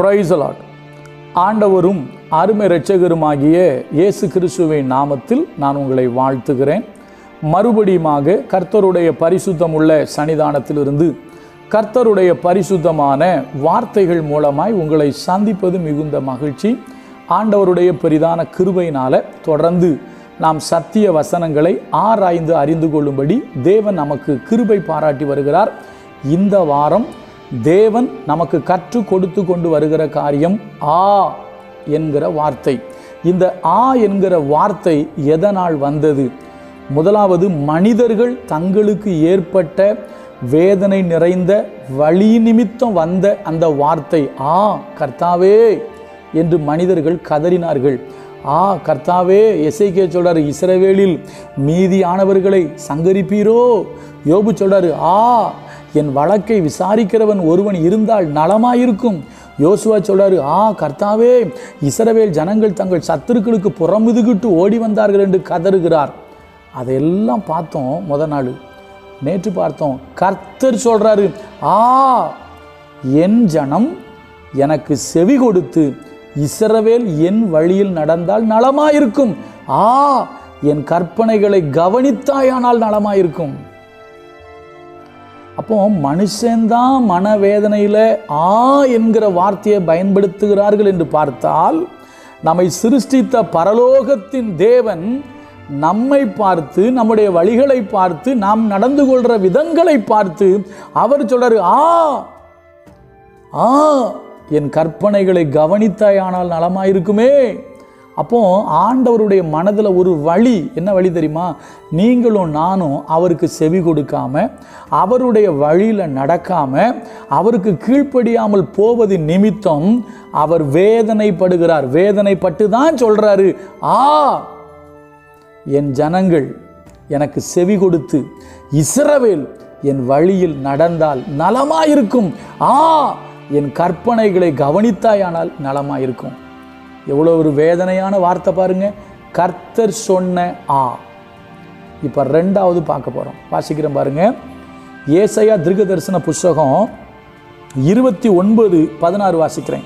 Praise the Lord. ஆண்டவரும் அருமை இரட்சகருமாகிய இயேசு கிறிஸ்துவின் நாமத்தில் நான் உங்களை வாழ்த்துகிறேன். மறுபடியுமாக கர்த்தருடைய பரிசுத்தமுள்ள சன்னிதானத்திலிருந்து கர்த்தருடைய பரிசுத்தமான வார்த்தைகள் மூலமாய் உங்களை சந்திப்பது மிகுந்த மகிழ்ச்சி. ஆண்டவருடைய பெரிதான கிருபையினால தொடர்ந்து நாம் சத்திய வசனங்களை ஆராய்ந்து அறிந்து கொள்ளும்படி தேவன் நமக்கு கிருபை பாராட்டி வருகிறார். இந்த வாரம் தேவன் நமக்கு கற்றுக் கொடுத்து கொண்டு வருகிற காரியம் என்கிற வார்த்தை. இந்த என்கிற வார்த்தை எதனால் வந்தது? முதலாவது, மனிதர்கள் தங்களுக்கு ஏற்பட்ட வேதனை நிறைந்த வலி நிமித்தம் வந்த அந்த வார்த்தை கர்த்தாவே என்று மனிதர்கள் கதறினார்கள். கர்த்தாவே, எசேக்கியா சொல்றாரு, இஸ்ரவேலில் மீதியானவர்களை சங்கரிப்பீரோ. யோபு சொல்றாரு, என் வழக்கை விசாரிக்கிறவன் ஒருவன் இருந்தால் நலமாயிருக்கும். யோசுவா சொல்றாரு, கர்த்தாவே, இஸ்ரவேல் ஜனங்கள் தங்கள் சத்துருக்களுக்கு புறமுதுகிட்டு ஓடி வந்தார்கள் என்று கதறுகிறார். அதையெல்லாம் பார்த்தோம் முதல் நாள். நேற்று பார்த்தோம், கர்த்தர் சொல்றாரு, என் ஜனம் எனக்கு செவி கொடுத்து இஸ்ரவேல் என் வழியில் நடந்தால் நலமாயிருக்கும். என் கற்பனைகளை கவனித்தாயானால் நலமாயிருக்கும். அப்போ மனுஷன்தான் மனவேதனையில என்கிற வார்த்தையை பயன்படுத்துகிறார்கள் என்று பார்த்தால், நம்மை சிருஷ்டித்த பரலோகத்தின் தேவன் நம்மை பார்த்து, நம்முடைய வழிகளை பார்த்து, நாம் நடந்து கொள்கிற விதங்களை பார்த்து அவர் சொல்றாரு, என் கற்பனைகளை கவனித்தாயானால் நலமாயிருக்குமே. அப்போ ஆண்டவருடைய மனதில் ஒரு வழி, என்ன வழி தெரியுமா? நீங்களும் நானும் அவருக்கு செவி கொடுக்காம, அவருடைய வழியில் நடக்காம, அவருக்கு கீழ்ப்படியாமல் போவது நிமித்தம் அவர் வேதனைப்படுகிறார். வேதனைப்பட்டு தான் சொல்றாரு, என் ஜனங்கள் எனக்கு செவி கொடுத்து இஸ்ரவேல் என் வழியில் நடந்தால் நலமாயிருக்கும். என் கற்பனைகளை கவனித்தாயானால் நலமாயிருக்கும். எவ்வளோ ஒரு வேதனையான வார்த்தை பாருங்க. கர்த்தர் சொன்ன இப்போ ரெண்டாவது பார்க்க போகிறோம். வாசிக்கிறேன் பாருங்க. ஏசாயா தீர்க்கதரிசன புஸ்தகம் 29:16 வாசிக்கிறேன்.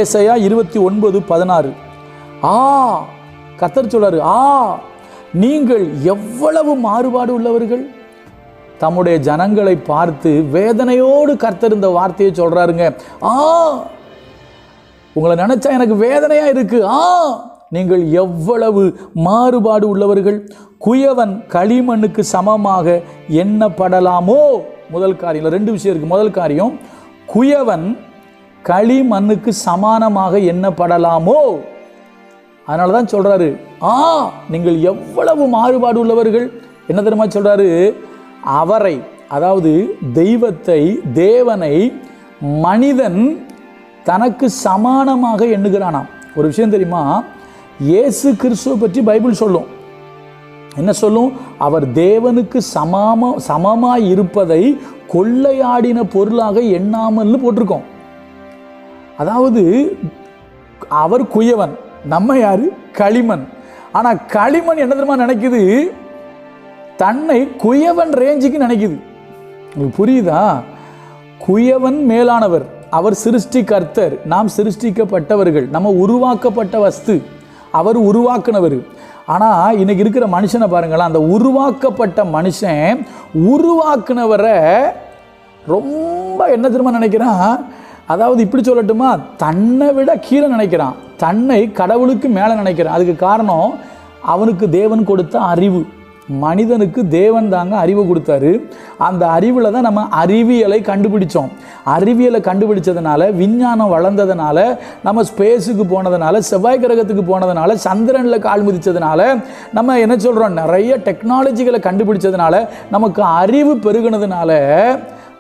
ஏசாயா 29:16. கர்த்தர் சொல்றாரு, நீங்கள் எவ்வளவு மாறுபாடு உள்ளவர்கள். தம்முடைய ஜனங்களை பார்த்து வேதனையோடு கர்த்தர் இந்த வார்த்தையை சொல்றாருங்க. உங்களை நினைச்சா எனக்கு வேதனையா இருக்கு. நீங்கள் எவ்வளவு மாறுபாடு உள்ளவர்கள். குயவன் களிமண்ணுக்கு சமமாக எண்ணப்படலாமோ? முதல் காரியம், ரெண்டு விஷயம் இருக்கு. முதல் காரியம், குயவன் களிமண்ணுக்கு சமானமாக எண்ணப்படலாமோ? அதனாலதான் சொல்றாரு, நீங்கள் எவ்வளவு மாறுபாடு உள்ளவர்கள். என்ன தெரியுமா சொல்றாரு? அவரை, அதாவது தெய்வத்தை, தேவனை மனிதன் தனக்கு சமானமாக எண்ணுகிறானாம். ஒரு விஷயம் தெரியுமா? இயேசு கிறிஸ்துவை பற்றி பைபிள் சொல்லும். என்ன சொல்லும்? அவர் தேவனுக்கு சமமாய் இருப்பதை கொள்ளையாடின பொருளாக எண்ணாமல்னு போட்டிருக்கோம். அதாவது அவர் குயவன், நம்ம யாரு? களிமண். ஆனா களிமண் என்ன தெரியுமா நினைக்குது? தன்னை குயவன் ரேஞ்சுக்கு நினைக்குது. உங்களுக்கு புரியுதா? குயவன் மேலானவர், அவர் சிருஷ்டி கர்த்தர், நாம் சிருஷ்டிக்கப்பட்டவர்கள், நம்ம உருவாக்கப்பட்ட வஸ்து, அவர் உருவாக்குனவர். ஆனால் இன்னைக்கு இருக்கிற மனுஷனை பாருங்களேன், அந்த உருவாக்கப்பட்ட மனுஷன் உருவாக்குனவரை ரொம்ப என்ன தெரியுமா நினைக்கிறான்? அதாவது இப்படி சொல்லட்டுமா, தன்னை விட கீழே நினைக்கிறான், தன்னை கடவுளுக்கு மேலே நினைக்கிறான். அதுக்கு காரணம் அவனுக்கு தேவன் கொடுத்த அறிவு. மனிதனுக்கு தேவன் தாங்க அறிவு கொடுத்தாரு. அந்த அறிவில் தான் நம்ம அறிவியலை கண்டுபிடிச்சோம். அறிவியலை கண்டுபிடிச்சதுனால, விஞ்ஞானம் வளர்ந்ததுனால, நம்ம ஸ்பேஸுக்கு போனதுனால, செவ்வாய் கிரகத்துக்கு போனதுனால, சந்திரனில் கால் மிதிச்சதுனால, நம்ம என்ன சொல்கிறோம், நிறைய டெக்னாலஜிகளை கண்டுபிடிச்சதுனால, நமக்கு அறிவு பெருகினதுனால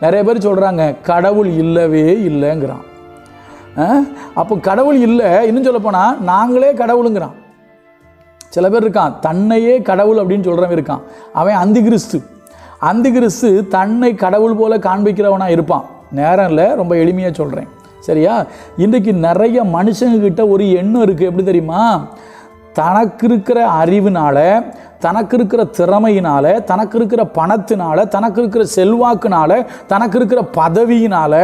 நிறைய பேர் சொல்கிறாங்க கடவுள் இல்லவே இல்லைங்கிறான். அப்போ கடவுள் இல்லை, இன்னும் சொல்லப்போனால் நாங்களே கடவுளுங்கிறான். சில பேர் இருக்கான், தன்னையே கடவுள் அப்படின்னு சொல்கிறவன் இருக்கான். அவன் அந்திகிறிஸ்து தன்னை கடவுள் போல காண்பிக்கிறவனா இருப்பான். நேரம் இல்லை, ரொம்ப எளிமையாக சொல்கிறேன், சரியா? இன்றைக்கு நிறைய மனுஷங்கக்கிட்ட ஒரு எண்ணம் இருக்குது. எப்படி தெரியுமா? தனக்கு இருக்கிற அறிவினால, தனக்கு இருக்கிற திறமையினால, தனக்கு இருக்கிற பணத்தினால, தனக்கு இருக்கிற செல்வாக்குனால, தனக்கு இருக்கிற பதவியினால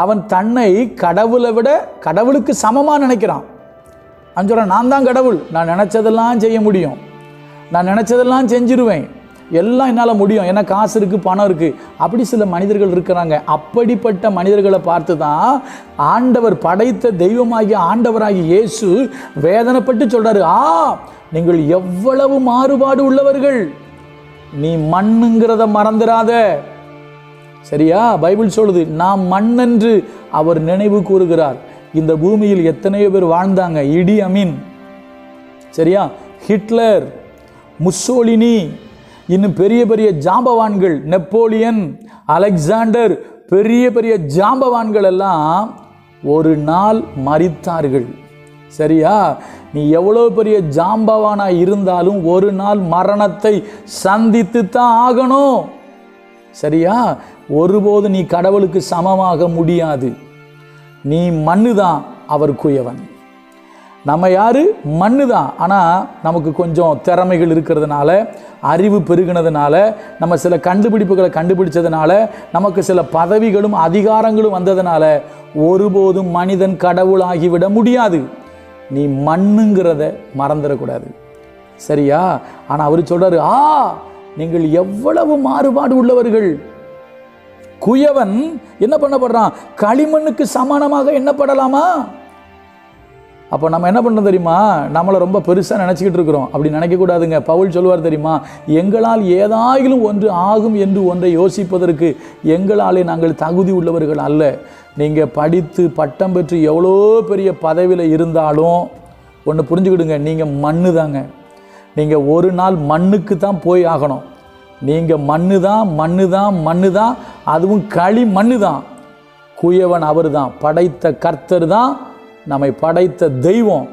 அவன் தன்னை கடவுளை விட கடவுளுக்கு சமமாக நினைக்கிறான். அவன் சொல்கிறான், நான் தான் கடவுள், நான் நினச்சதெல்லாம் செய்ய முடியும், நான் நினச்சதெல்லாம் செஞ்சிருவேன், எல்லாம் என்னால் முடியும், ஏன்னா காசு இருக்குது, பணம் இருக்குது. அப்படி சில மனிதர்கள் இருக்கிறாங்க. அப்படிப்பட்ட மனிதர்களை பார்த்து தான் ஆண்டவர், படைத்த தெய்வமாகிய ஆண்டவராகிய இயேசு வேதனைப்பட்டு சொல்கிறாரு, நீங்கள் எவ்வளவு மாறுபாடு உள்ளவர்கள், நீ மண்ணுங்கிறத மறந்துடாத. சரியா? பைபிள் சொல்லுது, நாம் மண்ணென்று அவர் நினைவு கூறுகிறார். இந்த பூமியில் எத்தனையோ பேர் வாழ்ந்தாங்க. இடி அமீன், சரியா, ஹிட்லர், முசோலினி, இன்னும் பெரிய பெரிய ஜாம்பவான்கள், நெப்போலியன், அலெக்சாண்டர், பெரிய பெரிய ஜாம்பவான்கள் எல்லாம் ஒரு நாள் மரித்தார்கள். சரியா? நீ எவ்வளோ பெரிய ஜாம்பவானாக இருந்தாலும் ஒரு நாள் மரணத்தை சந்தித்து தான் ஆகணும். சரியா? ஒருபோது நீ கடவுளுக்கு சமமாக முடியாது. நீ மண்ணு தான், அவர் குயவன். நம்ம யாரு? மண்ணு தான். ஆனால் நமக்கு கொஞ்சம் திறமைகள் இருக்கிறதுனால, அறிவு பெருகினதுனால, நம்ம சில கண்டுபிடிப்புகளை கண்டுபிடிச்சதுனால, நமக்கு சில பதவிகளும் அதிகாரங்களும் வந்ததுனால ஒருபோதும் மனிதன் கடவுள் ஆகிவிட முடியாது. நீ மண்ணுங்கிறத மறந்துடக்கூடாது. சரியா? ஆனால் அவர் சொல்றாரு, நீங்கள் எவ்வளவு மாறுபாடு உள்ளவர்கள். குயவன் என்ன பண்ணப்படுறான்? களிமண்ணுக்கு சமானமாக எண்ணப்படலாமா? அப்போ நம்ம என்ன பண்ணுறோம் தெரியுமா? நம்மளை ரொம்ப பெருசாக நினச்சிக்கிட்டு இருக்கிறோம். அப்படி நினைக்கக்கூடாதுங்க. பவுல் சொல்லுவார் தெரியுமா, எங்களால் ஏதாயிலும் ஒன்று ஆகும் என்று ஒன்றை யோசிப்பதற்கு எங்களாலே நாங்கள் தகுதி உள்ளவர்கள் அல்ல. நீங்கள் படித்து பட்டம் பெற்று எவ்வளோ பெரிய பதவியில் இருந்தாலும் ஒன்று புரிஞ்சுக்கிடுங்க, நீங்கள் மண்ணு தாங்க. நீங்கள் ஒரு நாள் மண்ணுக்கு தான் போய் ஆகணும். நீங்கள் மண்ணு தான், மண்ணு தான், மண்ணு தான். அதுவும் களி மண்ணு தான். குயவன் அவர் தான், படைத்த கர்த்தர் தான், நம்மை படைத்த தெய்வம்.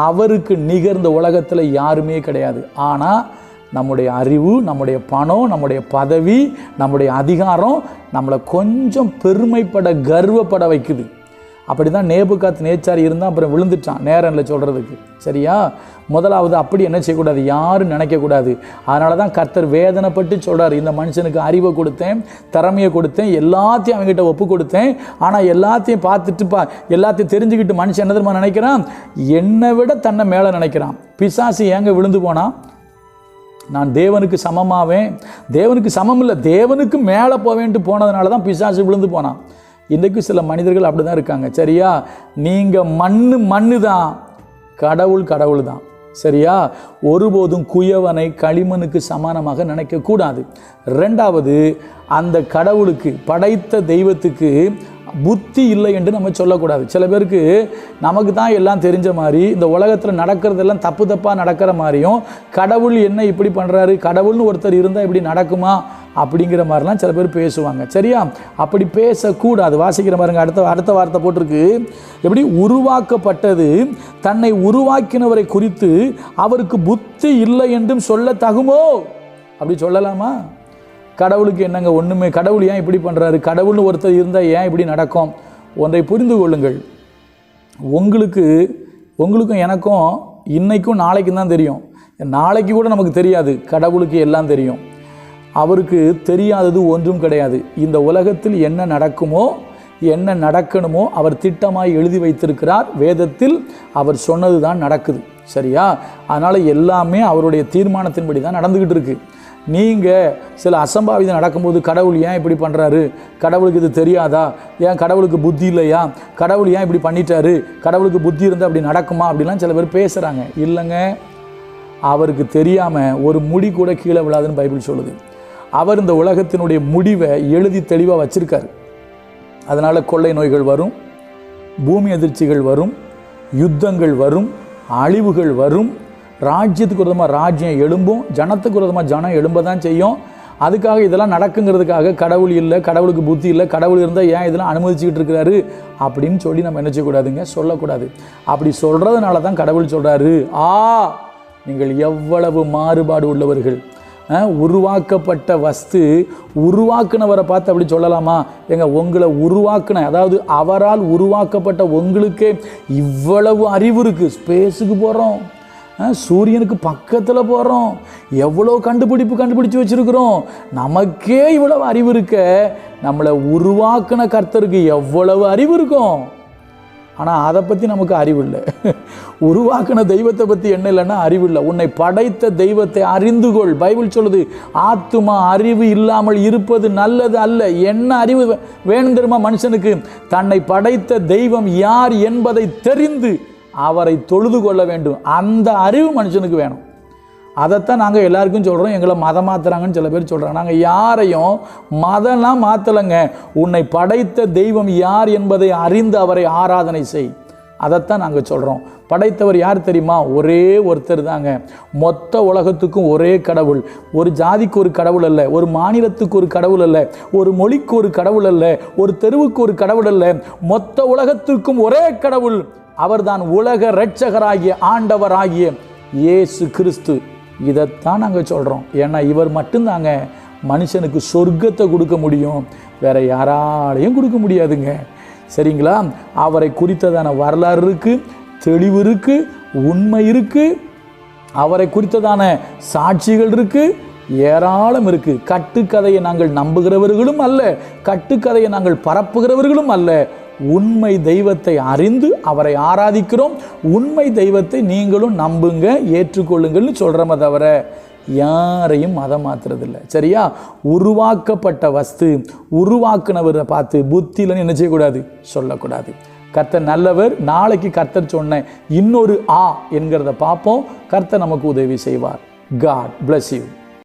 அவருக்கு நிகர்ந்த உலகத்தில் யாருமே கிடையாது. ஆனால் நம்முடைய அறிவு, நம்முடைய பணம், நம்முடைய பதவி, நம்முடைய அதிகாரம் நம்மளை கொஞ்சம் பெருமைப்பட, கர்வப்பட வைக்குது. அப்படி தான் நேபுகாத் நேச்சார் இருந்தால் அப்புறம் விழுந்துட்டான், நேரம் இல்லை சொல்கிறதுக்கு. சரியா? முதலாவது அப்படி என்ன செய்யக்கூடாது? யாரும் நினைக்கக்கூடாது. அதனால தான் கர்த்தர் வேதனைப்பட்டு சொல்கிறார், இந்த மனுஷனுக்கு அறிவை கொடுத்தேன், திறமையை கொடுத்தேன், எல்லாத்தையும் அவங்ககிட்ட ஒப்பு கொடுத்தேன். ஆனால் எல்லாத்தையும் பார்த்துட்டு எல்லாத்தையும் தெரிஞ்சுக்கிட்டு மனுஷன் என்ன தெரியுமா நினைக்கிறான்? என்னை விட தன்னை மேலே நினைக்கிறான். பிசாசு ஏங்க விழுந்து போனான்? நான் தேவனுக்கு சமமாவேன், தேவனுக்கு சமம் இல்லை, தேவனுக்கு மேலே போவேன்ட்டு போனதுனால தான் பிசாசு விழுந்து போனான். இன்றைக்கு சில மனிதர்கள் அப்படி தான் இருக்காங்க. சரியா? நீங்கள் மண்ணு தான், கடவுள் கடவுள் தான். சரியா? ஒருபோதும் குயவனை களிமண்ணுக்கு சமானமாக நினைக்கக்கூடாது. ரெண்டாவது, அந்த கடவுளுக்கு, படைத்த தெய்வத்துக்கு புத்தி இல்லை என்று நம்ம சொல்லக்கூடாது. சில பேருக்கு நமக்கு தான் எல்லாம் தெரிஞ்ச மாதிரி, இந்த உலகத்தில் நடக்கிறதெல்லாம் தப்பு தப்பாக நடக்கிற மாதிரியும், கடவுள் என்ன இப்படி பண்ணுறாரு, கடவுள்னு ஒருத்தர் இருந்தால் இப்படி நடக்குமா அப்படிங்கிற மாதிரிலாம் சில பேர் பேசுவாங்க. சரியா? அப்படி பேசக்கூடாது. வாசிக்கிற பாருங்க, அடுத்த வார்த்தை போட்டிருக்கு, எப்படி உருவாக்கப்பட்டது தன்னை உருவாக்கினவரை குறித்து அவருக்கு புத்தி இல்லை என்றும் சொல்ல தகுமோ? அப்படி சொல்லலாமா? கடவுளுக்கு என்னங்க ஒன்றுமே, கடவுள் ஏன் இப்படி பண்ணுறாரு, கடவுள்னு ஒருத்தர் இருந்தால் ஏன் இப்படி நடக்கும்? ஒன்றை புரிந்து கொள்ளுங்கள், உங்களுக்கும் எனக்கும் இன்னைக்கும் நாளைக்கும் தான் தெரியும். நாளைக்கு கூட நமக்கு தெரியாது. கடவுளுக்கு எல்லாம் தெரியும். அவருக்கு தெரியாதது ஒன்றும் கிடையாது. இந்த உலகத்தில் என்ன நடக்குமோ, என்ன நடக்கணுமோ அவர் திட்டமாய் எழுதி வைத்திருக்கிறார். வேதத்தில் அவர் சொன்னது தான் நடக்குது. சரியா? அதனால் எல்லாமே அவருடைய தீர்மானத்தின்படி தான் நடந்துக்கிட்டு இருக்கு. நீங்கள் சில அசம்பாவிதம் நடக்கும்போது கடவுள் ஏன் இப்படி பண்ணுறாரு, கடவுளுக்கு இது தெரியாதா, ஏன் கடவுளுக்கு புத்தி இல்லையா, கடவுள் ஏன் இப்படி பண்ணிட்டாரு, கடவுளுக்கு புத்தி இருந்தால் அப்படி நடக்குமா அப்படிலாம் சில பேர் பேசுகிறாங்க. இல்லைங்க, அவருக்கு தெரியாமல் ஒரு முடி கூட கீழே விழாதுன்னு பைபிள் சொல்லுது. அவர் இந்த உலகத்தினுடைய முடிவை எழுதி தெளிவாக வச்சிருக்காரு. அதனால் கொள்ளை நோய்கள் வரும், பூமி அதிர்ச்சிகள் வரும், யுத்தங்கள் வரும், அழிவுகள் வரும், ராஜ்யத்துக்கு விரோதமாக ராஜ்யம் எழும்பும், ஜனத்துக்கு விரோதமாக ஜனம் எழும்ப தான் செய்யும். அதுக்காக இதெல்லாம் நடக்குங்கிறதுக்காக கடவுள் இல்லை, கடவுளுக்கு புத்தி இல்லை, கடவுள் இருந்தால் ஏன் இதெல்லாம் அனுமதிச்சுக்கிட்டு இருக்கிறாரு அப்படின்னு சொல்லி நம்ம என்ன செய்யக்கூடாதுங்க, சொல்லக்கூடாது. அப்படி சொல்கிறதுனால தான் கடவுள் சொல்கிறாரு, நீங்கள் எவ்வளவு மாறுபாடு உள்ளவர்கள். உருவாக்கப்பட்ட வஸ்து உருவாக்குனவரை பார்த்து அப்படி சொல்லலாமா? உங்களை உருவாக்குன, அதாவது அவரால் உருவாக்கப்பட்ட உங்களுக்கே இவ்வளவு அறிவு இருக்குது. ஸ்பேஸுக்கு போகிறோம், சூரியனுக்கு பக்கத்தில் போகிறோம், எவ்வளோ கண்டுபிடிச்சு வச்சுருக்கிறோம். நமக்கே இவ்வளவு அறிவு இருக்க, நம்மளை உருவாக்குன கர்த்தருக்கு எவ்வளவு அறிவு இருக்கும். ஆனால் அதை பற்றி நமக்கு அறிவு இல்லை. உருவாக்கின தெய்வத்தை பற்றி என்ன இல்லைன்னா அறிவு இல்லை. உன்னை படைத்த தெய்வத்தை அறிந்து கொள். பைபிள் சொல்லுது, ஆத்துமா அறிவு இல்லாமல் இருப்பது நல்லது அல்ல. என்ன அறிவு வேணும் தெரியுமா மனுஷனுக்கு? தன்னை படைத்த தெய்வம் யார் என்பதை தெரிந்து அவரை தொழுது கொள்ள வேண்டும். அந்த அறிவு மனுஷனுக்கு வேணும். அதைத்தான் நாங்கள் எல்லாருக்கும் சொல்கிறோம். எங்களை மதம் மாற்றுறாங்கன்னு சில பேர் சொல்கிறாங்க. நாங்கள் யாரையும் மதம்லாம் மாற்றலைங்க. உன்னை படைத்த தெய்வம் யார் என்பதை அறிந்து அவரை ஆராதனை செய். அதைத்தான் நாங்கள் சொல்கிறோம். படைத்தவர் யார் தெரியுமா? ஒரே ஒருத்தர் தாங்க. மொத்த உலகத்துக்கும் ஒரே கடவுள். ஒரு ஜாதிக்கு ஒரு கடவுள் அல்ல, ஒரு மாநிலத்துக்கு ஒரு கடவுள் அல்ல, ஒரு மொழிக்கு ஒரு கடவுள் அல்ல, ஒரு தெருவுக்கு ஒரு கடவுள் அல்ல. மொத்த உலகத்துக்கும் ஒரே கடவுள். அவர்தான் உலக இரட்சகராகிய ஆண்டவராகிய இயேசு கிறிஸ்து. இதைத்தான் நாங்கள் சொல்கிறோம். ஏன்னா இவர் மட்டும்தாங்க மனுஷனுக்கு சொர்க்கத்தை கொடுக்க முடியும், வேற யாராலையும் கொடுக்க முடியாதுங்க. சரிங்களா? அவரை குறித்ததான வரலாறு இருக்குது, தெளிவு இருக்குது, உண்மை இருக்குது, அவரை குறித்ததான சாட்சிகள் இருக்குது, ஏராளம் இருக்குது. கட்டுக்கதையை நாங்கள் நம்புகிறவர்களும் அல்ல, கட்டுக்கதையை நாங்கள் பரப்புகிறவர்களும் அல்ல. உண்மை தெய்வத்தை அறிந்து அவரை ஆராதிக்கிறோம். உண்மை தெய்வத்தை நீங்களும் நம்புங்க, ஏற்றுக்கொள்ளுங்கள்னு சொல்கிறோமே தவிர யாரையும் மதம் மாற்றுறதில்லை. சரியா? உருவாக்கப்பட்ட வஸ்து உருவாக்குனவரை பார்த்து புத்தியிலன்னு என்ன செய்யக்கூடாது, சொல்லக்கூடாது. கர்த்தர் நல்லவர். நாளைக்கு கர்த்தர் சொன்ன இன்னொரு என்கிறத பார்ப்போம். கர்த்தர் நமக்கு உதவி செய்வார். God bless you.